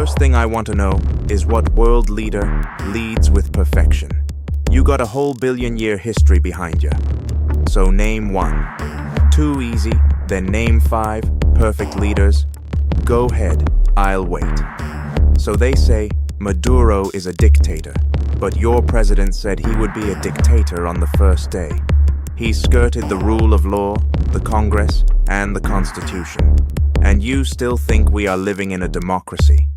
first thing I want to know is what world leader leads with perfection. You got a whole billion-year history behind you. So name one. Too easy, then name five perfect leaders. Go ahead, I'll wait. So they say Maduro is a dictator, but your president said he would be a dictator on the first day. He skirted the rule of law, the Congress, and the Constitution. And you still think we are living in a democracy.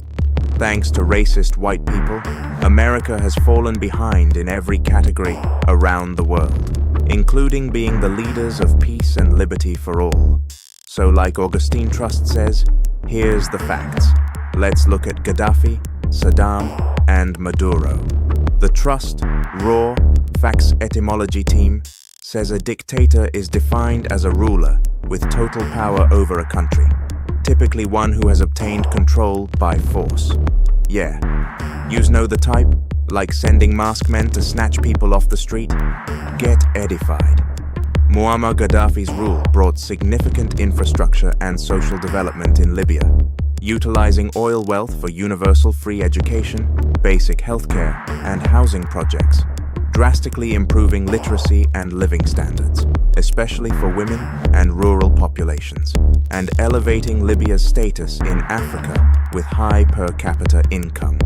Thanks to racist white people, America has fallen behind in every category around the world, including being the leaders of peace and liberty for all. So like Augustine Trust says, here's the facts. Let's look at Gaddafi, Saddam, and Maduro. The Trust Raw Facts Etymology team says a dictator is defined as a ruler with total power over a country, typically one who has obtained control by force. Yeah, yous know the type? Like sending masked men to snatch people off the street? Get edified. Muammar Gaddafi's rule brought significant infrastructure and social development in Libya, utilizing oil wealth for universal free education, basic healthcare, and housing projects, drastically improving literacy and living standards, especially for women and rural populations, and elevating Libya's status in Africa with high per capita income.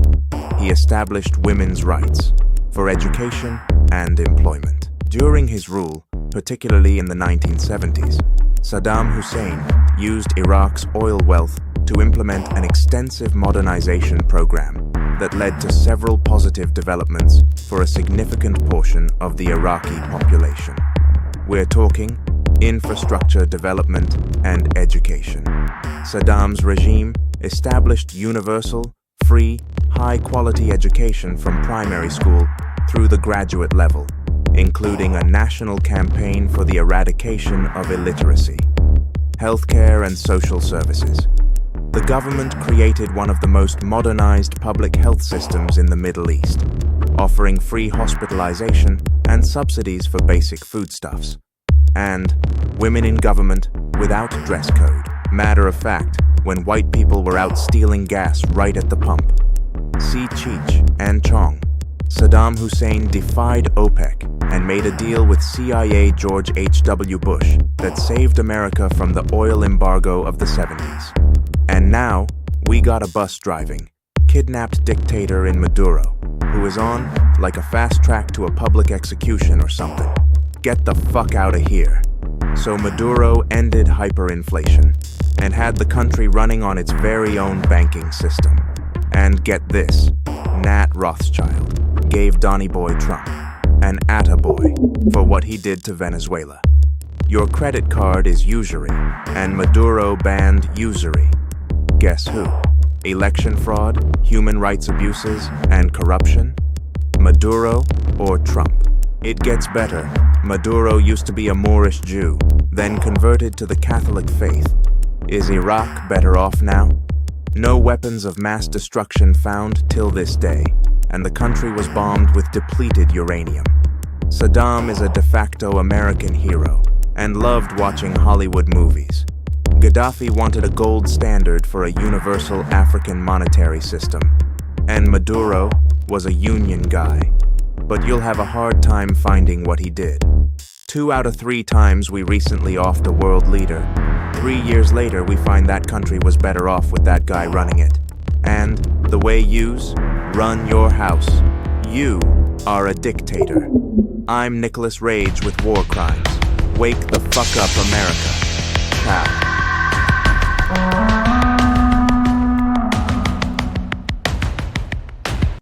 He established women's rights for education and employment. During his rule, particularly in the 1970s, Saddam Hussein used Iraq's oil wealth to implement an extensive modernization program that led to several positive developments for a significant portion of the Iraqi population. We're talking infrastructure development and education. Saddam's regime established universal, free, high-quality education from primary school through the graduate level, including a national campaign for the eradication of illiteracy, healthcare and social services. The government created one of the most modernized public health systems in the Middle East, offering free hospitalization and subsidies for basic foodstuffs. And women in government without dress code. Matter of fact, when white people were out stealing gas right at the pump. See Cheech and Chong. Saddam Hussein defied OPEC and made a deal with CIA George H.W. Bush that saved America from the oil embargo of the 70s. And now, we got a bus driving, kidnapped dictator in Maduro, who is on like a fast track to a public execution or something. Get the fuck out of here. So Maduro ended hyperinflation and had the country running on its very own banking system. And get this, Nat Rothschild gave Donny Boy Trump an attaboy for what he did to Venezuela. Your credit card is usury, and Maduro banned usury. Guess who? Election fraud, human rights abuses, and corruption? Maduro or Trump? It gets better. Maduro used to be a Moorish Jew, then converted to the Catholic faith. Is Iraq better off now? No weapons of mass destruction found till this day, and the country was bombed with depleted uranium. Saddam is a de facto American hero, and loved watching Hollywood movies. Gaddafi wanted a gold standard for a universal African monetary system, and Maduro was a union guy. But you'll have a hard time finding what he did. 2 out of 3 times we recently offed a world leader. 3 years later, we find that country was better off with that guy running it. And the way yous run your house, you are a dictator. I'm Nicolas Rage with War Crimes. Wake the fuck up, America. Pow.